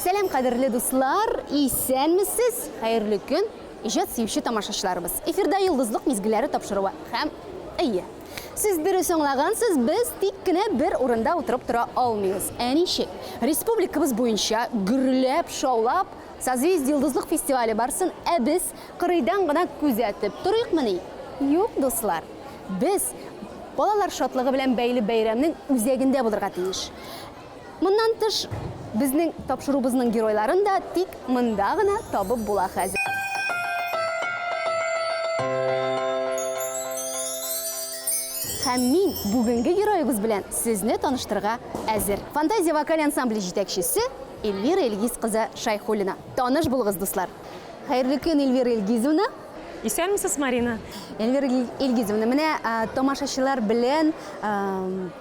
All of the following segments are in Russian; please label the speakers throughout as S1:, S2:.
S1: Сәлем қадірлі дуслар, исәнмісіз? Хайырлы күн, ижат сүйші тамашашыларыбыз. Эфирда йылдызлық мезгілері тапшыруы һәм ие. Сіз дұрыс аңлағансыз, біз тек кіне бір орында отырып тұра алмайыз. Әнешек, республикабыз бойынша гүрләп, шаулап, Созвездие йылдызлық фестивалі барсын, біз қырыйдан ғана күзәтіп тұрық міне? Yok, дуслар. Біз балалар шатлығы білән бәйлі бәйрәмнің үзегінде болырға тиеш. Мұннан тыш, біздің тапшырубызның геройларын да тек мында ғына табып була хәзір. Һәм мин бүгінгі геройыбыз белән сезне таныштырга әзер. Фантазия вокаль ансамблі җитәкчесе Эльвира Эльгиз кызы Шайхуллина. Таныш булыгыз, дуслар. Хәерле көн, Эльвира Эльгизовна.
S2: Исәнмесез, Марина?
S1: Эльвира Эльгизовна, менә тамашачылар белән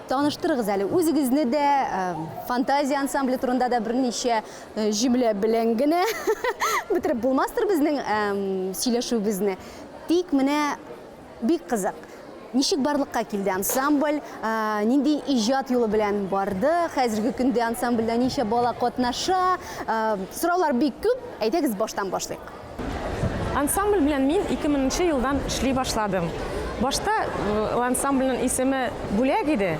S1: таныштырыгыз әле. Үзегезне дә фантазия ансамбле турында да берничә җөмлә белән генә бетереп булмастыр безнең сөйләшүебезне. Тик менә бик кызык. Ничек барлыкка килде ансамбль, нинди иҗат юлы белән барды, хәзерге көндә ансамбльдә ничә бала катнаша, сораулар бик күп. Әйтегез, баштан башлыйк.
S2: Ансамбль белән мин 2000 елдан эшли башладым. Башта ансамбльнең исеме бүләк иде.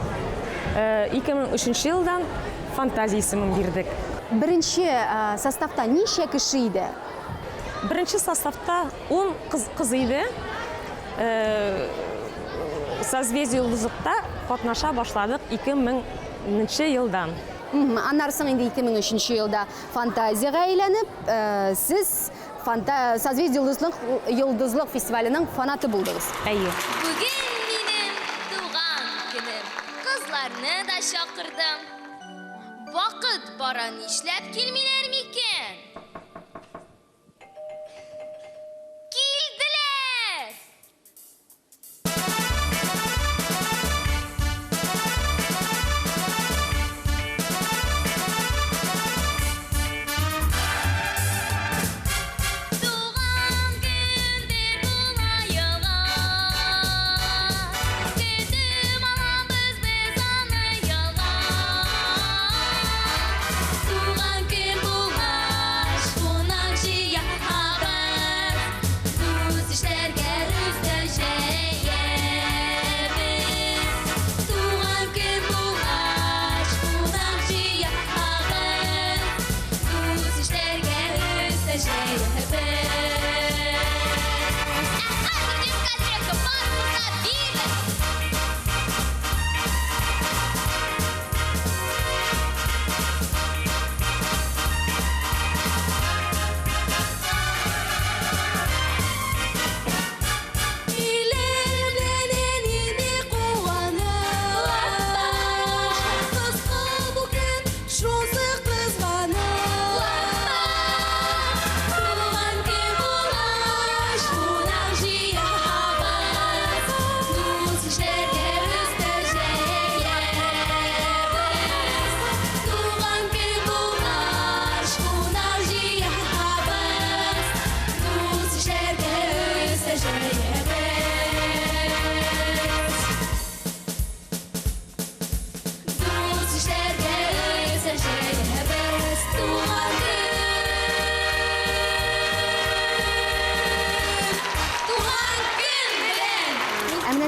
S2: 2003 елдан фантазия исемен бирдек.
S1: Беренче составта ничә кеше иде?
S2: Беренче составта 10 кыз иде. Созвездие йылдызлыкта катнаша башладык 2000 елдан.
S1: Аннан соң инде 2003 елда фантазияга әйләнеп, сез Созвездие йылдызлык фестиваленең фанаты булдыгыз.
S2: Әйе.
S3: Бүген минем туган көнем. Кызларны да чакырдым. Вакыт бара, нишләп килмиләр микән? Килделәр!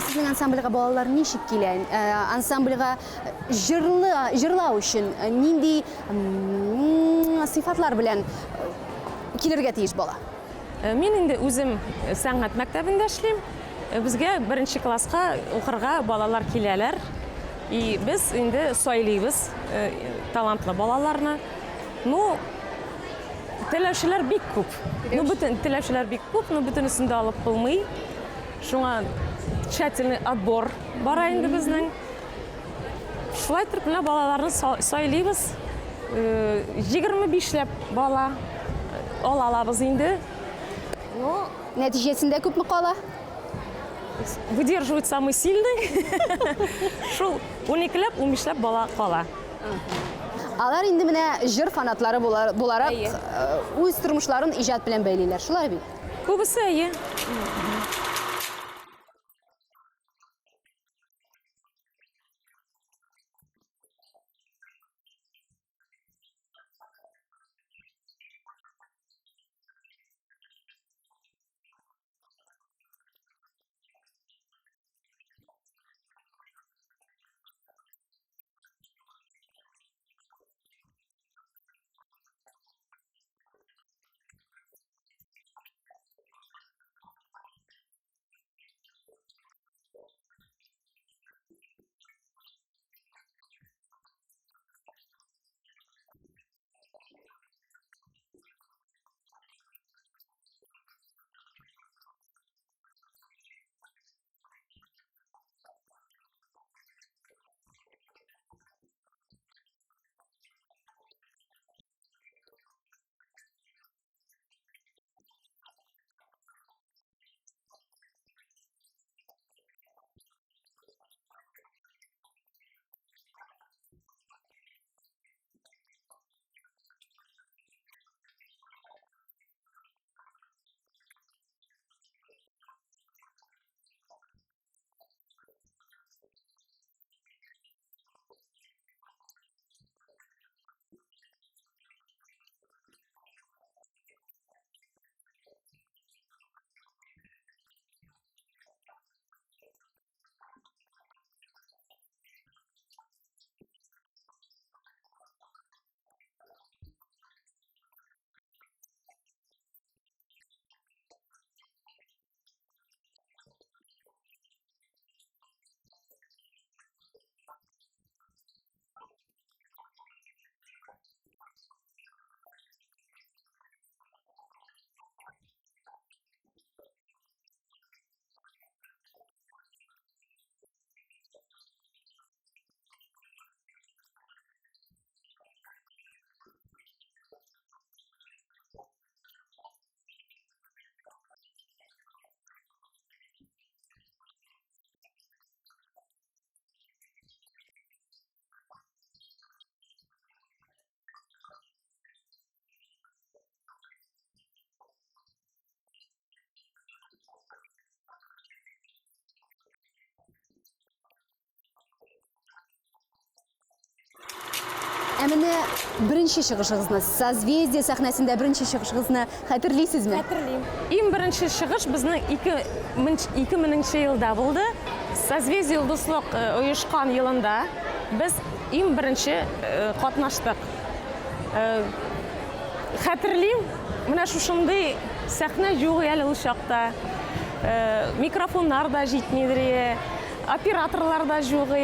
S1: Sizin ансамбльга балалар ничек килә? Ансамбльга җырлау өчен нинди сыйфатлар белән килергә тиеш бала?
S2: Мин инде үзем сәнгать мәктәбендә эшлим. Безгә 1нче класска укырга балалар киләләр. И без инде сайлыйбыз талантлы балаларны. Ну, теләүчеләр бик күп. Бөтен теләүчеләр бик күп, бөтенесен дә алып булмый. Шуңа тщательный отбор бара инде безнең. Шулай итеп менә балаларны сайлыйбыз. 25ләп бала алабыз инде.
S1: Ну, нәтиҗәсендә күпме кала?
S2: Выдерживает самый сильный. Шул 12ләп, 15ләп бала кала.
S1: Алар инде менә җыр фанатлары буларак үз тормышларын иҗат белән бәйлиләр. Шулай бит?
S2: Күбесе әйе.
S1: Әміне бірінші шығышыңызны, созвездие сахнасында бірінші шығышыңызны хәтерлейсізме?
S2: Хәтерлейм. Иң беренче чыгыш безнең 2000 елда булды. Созвездие йолдызлык оешкан елында без иң беренче катнаштык. Хәтерлейм, менә шушындый сәхнә юк әле ул чакта. Микрофоннар да җитмидер, операторлар да юк.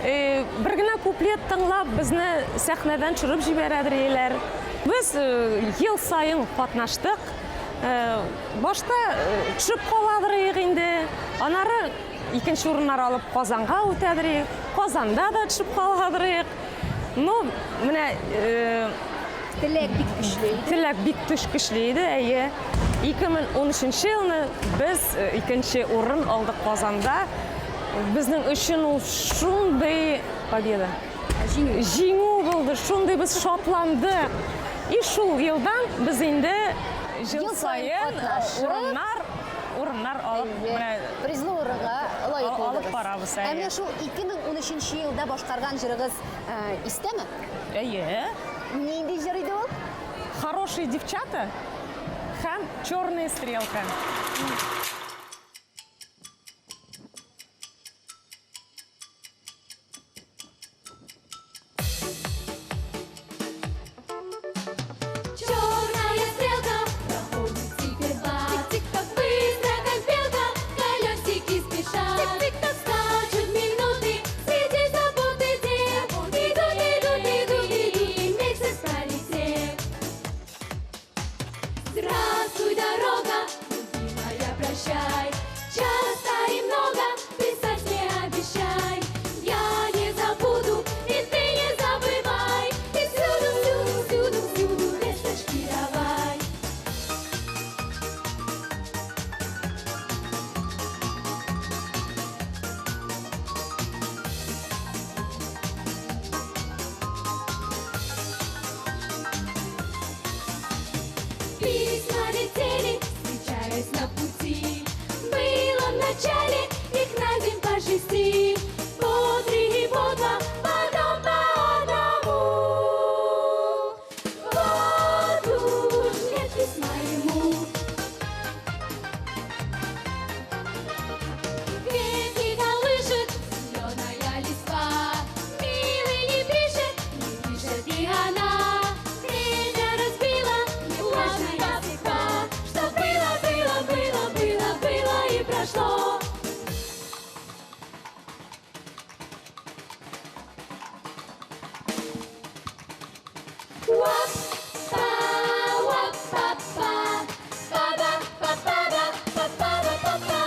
S2: Бер генә куплет тыңлап, безне сәхнәдән чыгып җибәрәдерләр. Без ел сайын катнаштык. Башта төшеп каладыр инде. Анары икенче урыннар алып Казанга үтәдер. Казанда да төшеп каладыр. Ну, менә
S1: Теләк бик көчле иде.
S2: Теләк бик көчле иде, әйе. 2013 елны без икенче урын алдык Казанда. Безнең өчен ул шундый победа. Җиңү булды, шундый без шатландык. И шул елдан без инде ел сайын урыннар алып,
S1: призлы урынга лаек
S2: алып барабыз.
S1: Әмма шул 2013 елда башкарган җырыгыз истәме?
S2: Әйе.
S1: Нинди җыр иде ул?
S2: Хорошие девчата һәм черная стрелка.
S3: Черная стрелка проходит теперь вас. Тик-тик-так быстро, как белка, колесики спешат. Тик-тик-так скачут минуты, среди забот и дел. Идут, и месяц пролетел. Здравствуй, дорога, любимая, прощай. Часто и много писать не обещай. Я не забуду, и ты не забывай. И всюду весточки давай. Письма летели, встречаясь на пути. Было в начале их на день по 6, по 3 и по 2, потом по 1. Вот уж нет письма ему. Ветки колышет зеленая листва. Милый не пишет и она. Время разбила неплавная судьба. Что было и прошло. Уап-па, уап-па-па, па-ба-па-па-ба-па-ба-па-па.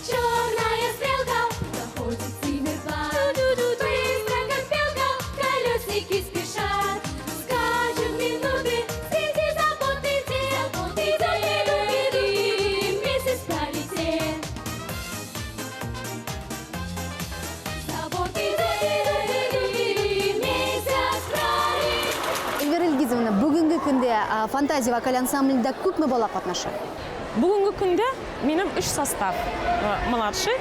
S3: Черная стрелка проходит Циммербан. Быстро, как белка, колесики спешат. Скачут минуты, среди забот и дел. Идут, месяц пролетел. Забот и дел, месяц пролетел.
S1: Эльвира Илгизовна, бүгінгі күнде фантазия вокаль ансамблінде күпме бала катнаша?
S2: Бүгінгі күндә минем 3 состав. Младший,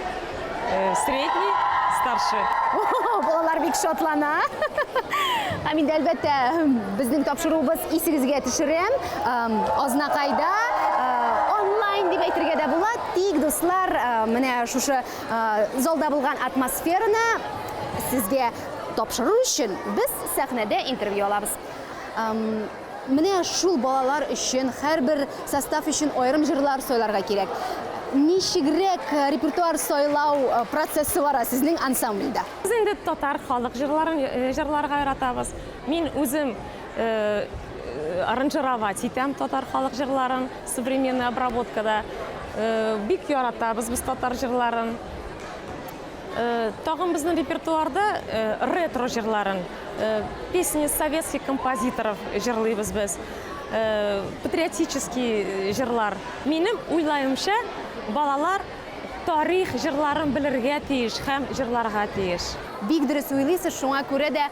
S2: средний, старший.
S1: Балалар бик шатлана. Мен әлбәттә безнең тапшыруыбыз исегезгә төшерәм. Азнакайда онлайн дип әйтергә дә була. Тик дуслар, менә шушы залда булган атмосфераны сезгә тапшыру өчен без сәхнәдә интервью алабыз. Менә шул балалар өчен, һәрбер состав өчен аерым җырлар сайларга кирәк. Ничегрәк репертуар сайлау процессы бара сезнең ансамбльдә?
S2: Без инде татар халык җырларга яратабыз. Мин үзем аранжировать итәм татар халык җырларын, современный обработкада. Бик яратабыз без татар җырларын. Тагын безнең репертуарда ретро җырларын, песни советских композиторов җырлыйбыз без. Патриотический җырлар. Минем уйлаемча, балалар тарих җырларын белергә тиеш һәм җырларга тиеш.
S1: Бик дөрес уйлыйсыз, шуңа күрә дә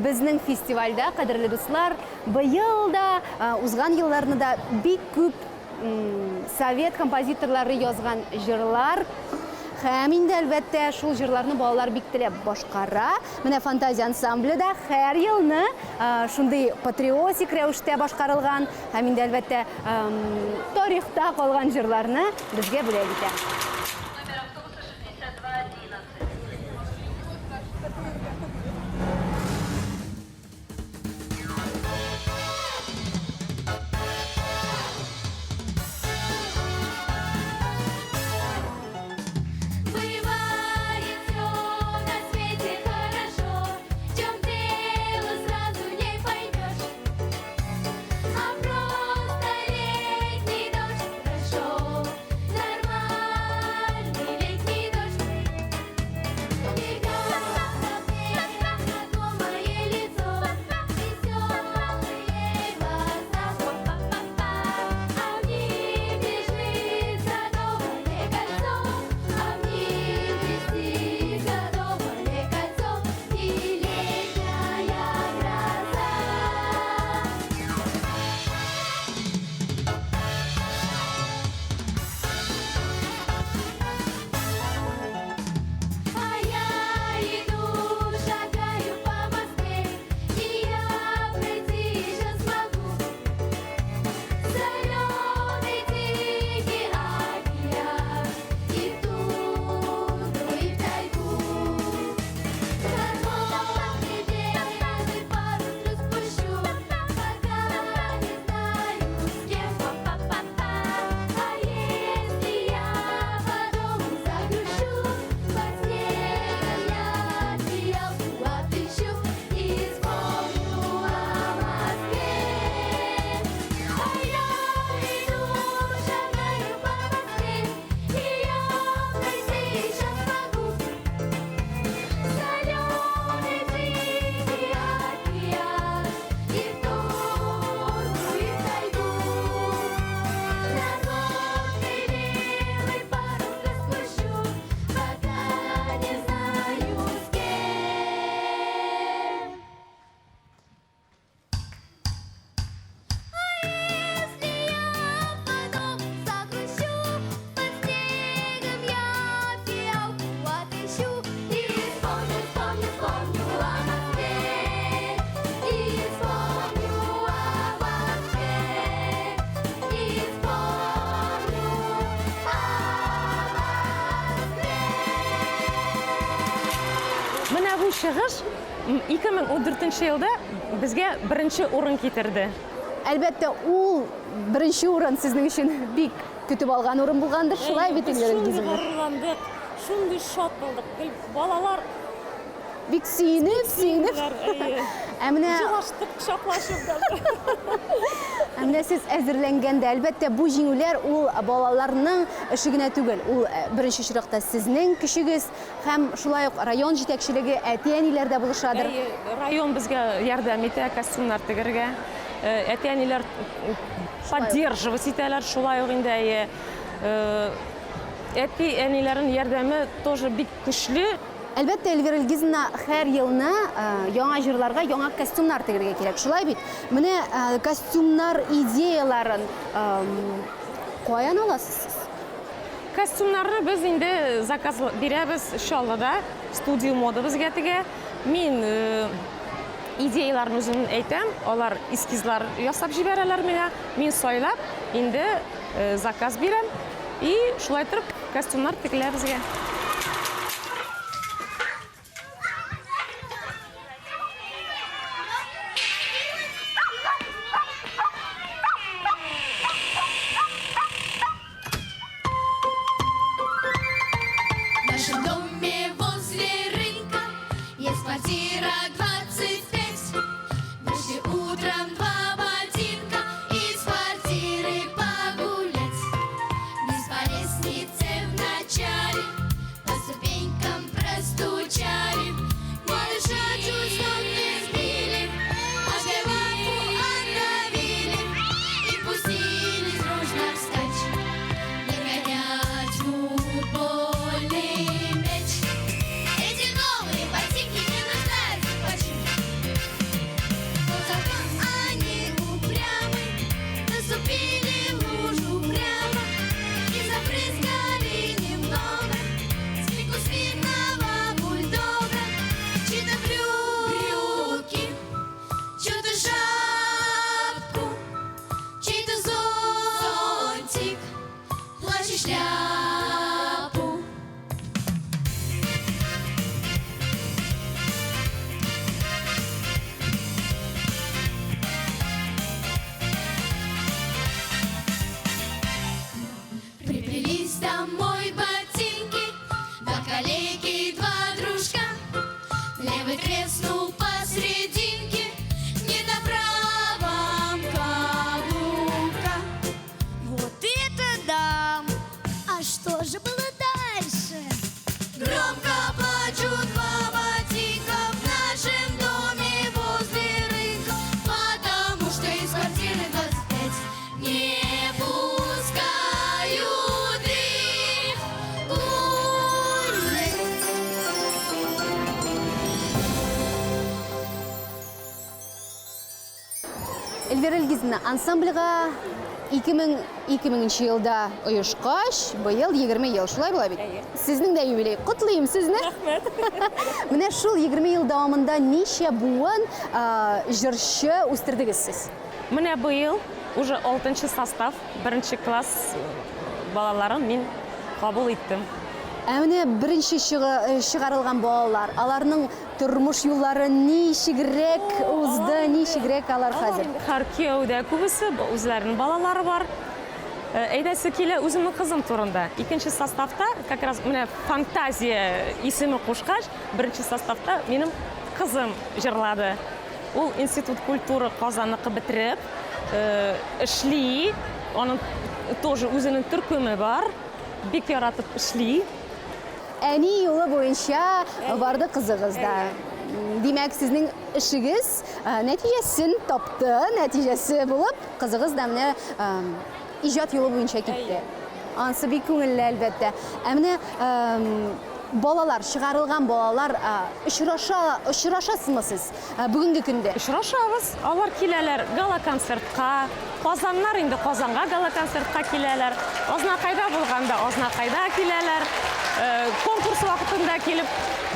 S1: безнең фестивальдә, кадерле дуслар, быел да, узган елларны да бик күп совет композиторлары язган җырлар Һәм инде әлбәттә шул җырларны балалар бик теләп башкара. Менә фантазия ансамбле да һәр елны шундый патриотик рәвештә башкарылган һәм инде әлбәттә тарихта калган җырларны безгә бүләк итә.
S4: Номер автобуса 6211.
S3: Бывает всё на свете хорошо, в чём дело сразу не поймёшь. А просто летний дождь прошёл, нормальный летний дождь. Бегал знакомое лицо, весёлые глаза, а в них бежит садовое кольцо, а в них блестит садовое кольцо и летняя гроза. А я иду, шагаю по Москве, и я пройти еще смогу. Зелёный тихий океан, и в тундру, и в тайгу. Холодный белый парус распущу, пока не знаю с кем. А если я по дому загрущу, под снегом я одеялку отыщу и вспомню о Москве. А я иду, шагаю по Москве, и я пройти еще смогу. Зелёный тихий океан, и в тундру, и в тайгу. Разломный белый парус распущу, пока не знаю с кем. А если я потом загрущу, под снегом я фиалку отыщу и вспомню, вспомню, вспомню о Москве, и вспомню о Москве, и вспомню о Москве.
S2: Менә бу чыгыш 2014 елда безгә беренче урын китерде.
S1: Әлбәттә, ул беренче урын сезнең өчен бик көтеп алган урын булгандыр. Шулай бит инде
S2: Шундый
S1: Гөлгизем.
S2: горурландык, шундый шат булдык. Балалар
S1: Бик сөенеп. Ә менә
S2: җылаштык, кочаклашып да.
S1: Әмдә сез әзерләнгәндә, әлбәттә, бу җиңүләр ул балаларның эше генә түгел. Ул беренче чиратта сезнең көчегез һәм шулай ук район җитәкчелеге, әти-әниләр дә булышадыр.
S2: Район безгә ярдәм итә, костюмнар тегергә. Әти-әниләр поддерживать итәләр, шулай ук инде әти-әниләрнең ярдәме тоже бик көчле.
S1: Әлбәттә, Эльвира Илгизовна һәр елны яңа җырларга яңа костюмнар тегергә кирәк. Шулай бит. Менә костюмнар идеяларын каян аласыз сез?
S2: Костюмнарны без инде заказ бирәбез Чаллыда, студия мода безгә тегә. Мин идеяларын үзем әйтәм, алар эскизлар ясап җибәрәләр миңа. Мин сайлап инде заказ бирәм и шулай торып костюмнар тегелә безгә.
S3: В нашем доме возле рынка есть квартира 25. Вышли утром 2 ботинка из квартиры погулять. Вниз по лестнице вначале по ступенькам простучали. Не дыша чуть ног не сбили, ошибку остановили и пустились дружно вскачь. Догонять футбольный мяч. Эти новые ботинки не нуждаются в Первый треснул посерединке, не на правом каблука. Вот это да! А что же было дальше? Громко плачут два ботинка в нашем доме возле рынка, потому что из квартиры 25 не пускают их гулять.
S1: Эльвира Ильгизовна, ансамбльға 2000 жылда ұйышқаш, бұйыл 20 ел, шулай бола бит? Сіздің де юбилей. Құтлıyım сізні. Міне шул 20 ел давамында неше буын жыршы өстірдіңіз сіз?
S2: Міне бұйыл уже 6-шы состав, 1-ші класс балаларын мен қабыл еттім.
S1: Әміне бірінші шығарылған балалар, аларның тұрмыш юллары нешігірек ұзды, нешігірек алар қазір?
S2: Харкеуде көбісі өзлерінің балалары бар. Әйдәсі келе өзімнің қызым турында. 2-ші составта, как раз міне фантазия есімі қошқаш, 1-ші составта менің қызым жырлады. Ол институт культуры Қазанықты бітіріп, ішлей, оның тоже өзінің түркімі бар, бек яратып ішлей.
S1: Әне юлы бойынша барды қызығызда. Демек, сіздің ішігіз нәтижесін тапты, нәтижесі болып, қызығыз да міне ижат юлы бойынша кетті. Ансы бек көңілі әлбәтті. Әміне балалар, шығарылған балалар ұшырашасыз сіз бүгінгі күнде?
S2: Ұшырашабыз. Алар келелер гала-концертқа, Қазаннар енді Қазанға гала-концертқа келелер. Ознақайда болғанда Ознақайда келелер. Конкурс вақытында келіп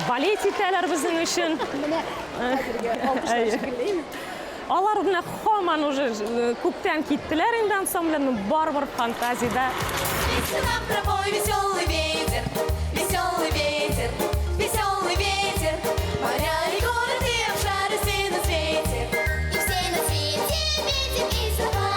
S2: балет етелер біздің үшін. Алар бұны қоман уже көптен кеттілер енді ансамблінің бар-бар фантазияда.
S3: Нам пробой веселый ветер, веселый ветер, веселый ветер. Моря и горы, и обшары все на свете. И все на свете ветер и слова.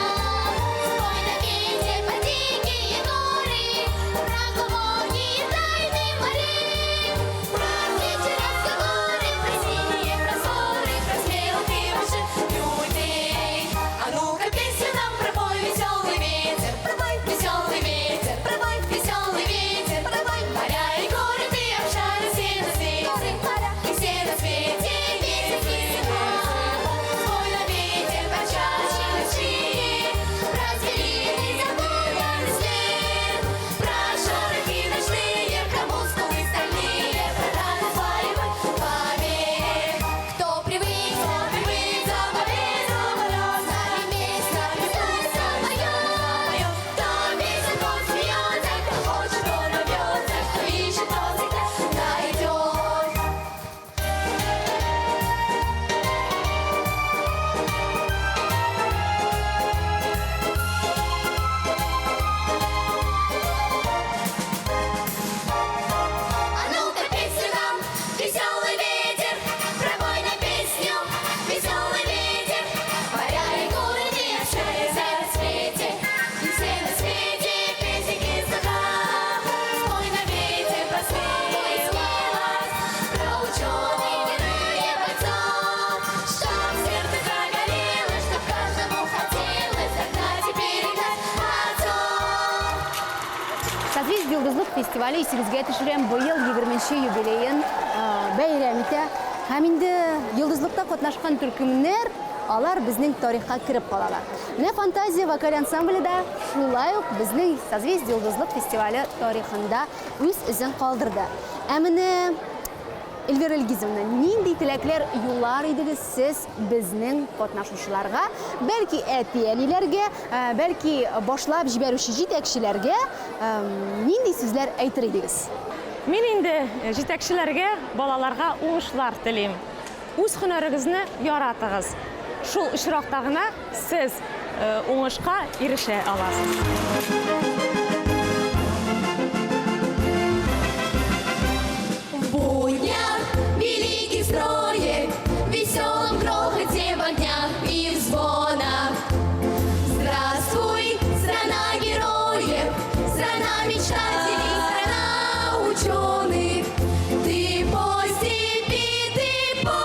S3: Спой на ветер по дикие горы, разговорные тайны морей. Про птичьи разговоры, про синие просторы, про смелых и больших людей. А ну-ка песню нам пробой веселый ветер, пробой веселый ветер. Пробой веселый ветер, пробой моря и горы, и обшары все на свете, и все на свете ветер и слова. Спой на ветер почаще ночи, про зверей незабываемый след, про шорохи ночные, про мускулы стальные, про радость боевых побед. Кто привык за победу, с нами вместе, вместе поет. Кто песен, тот смеется, кто хочет, тот рвется, кто ищет, тот всегда найдет. А ну-ка песню нам, веселый ветер, пробой на песню, веселый ветер. Моря и горы, и обшары все на свете, и все на свете песенки слыха. Спой на ветер про смелость, про ученых героев бойцов, чтоб сердце загорелось, чтоб каждому хотелось догнать и перегнать отцов.
S1: Созвездие Йылдызлык фестивалі есігізге түшірен бұйыл 20-ші юбилейін бәйрәм ите. Һәм инде Йылдызлыкта қатнашқан түркімнер алар біздің тарихқа кіріп қалалар. Міне фантазия вокаль ансамблі да шулай ук біздің Созвездие Йылдызлык фестивалі тарихында өз ізін қалдырды. Әміне Эльвира Ильгизовна, нинди тіләкләр юллар идегез сез безнең катнашучыларга, бәлки әти-әниләргә, бәлки башлап җибәрүче җитәкчеләргә нинди сүзләр әйтер идегез?
S2: Мен инде җитәкчеләргә, балаларга уңышлар телим. Үз һөнәрегезне яратыгыз. Шул очракта гына сез уңышка ирешә аласыз.
S3: В буднях великих строек, веселом грохоте в огнях и в звонах. Здравствуй, страна героев, страна мечтателей, страна ученых. Ты по степи, ты по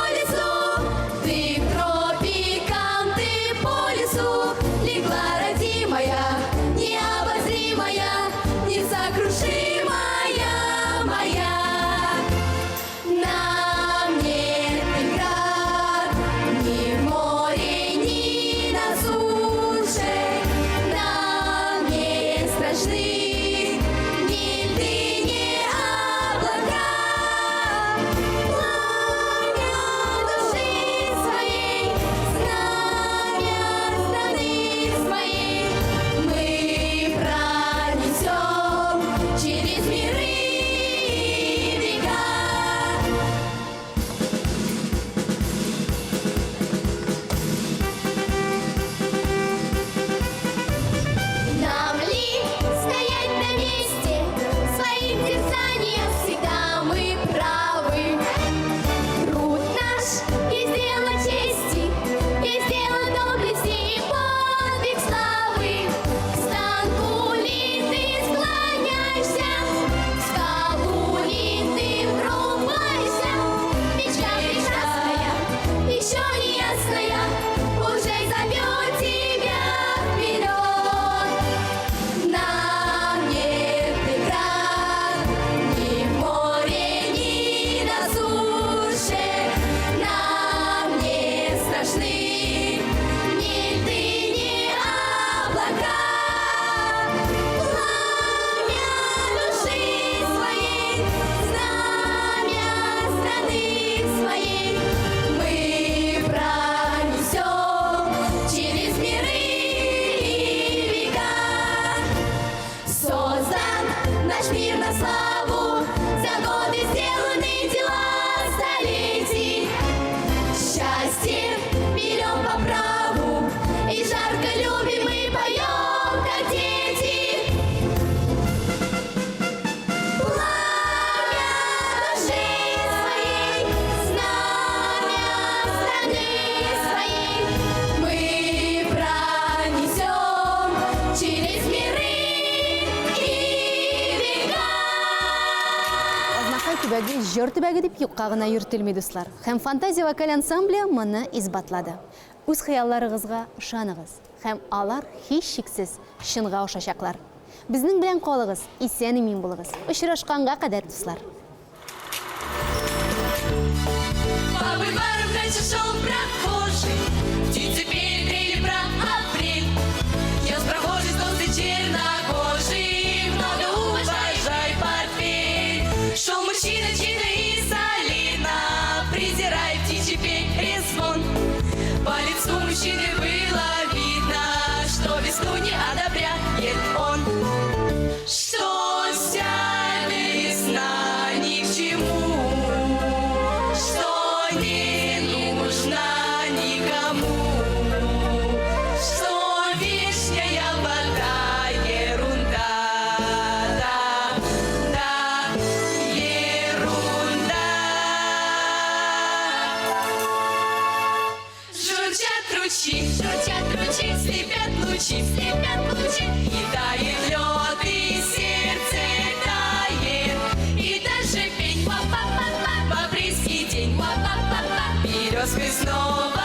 S1: түбәге жыр түбәге дип юкка гына йөртелми дуслар. Һәм фантазия вокаль ансамбле моны исбатлады. Үз хыялларыгызга ышаныгыз һәм алар һич шиксез чынга ашачаклар. Безнең белән калыгыз, исән-имин булыгыз. Очрашканга кадәр дуслар.
S3: По бульварам раньше шел прохожий, птицы перепели про апрель. Я с прохожей толстый чернокожий, много уважай портфель. Шел мужчина чинно и солидно, презирая птичий перезвон. По лицу мужчины было видно, что весну не одобряет он. Что вся весна ни к чему, что не нужна никому, что вишняя вода ерунда, да, ерунда. Журчат ручьи, слепят лучи, и тает лед, и сердце тает, и даже пень, па-па-па-па, по апрельский день, па-па-па-па, березкой снова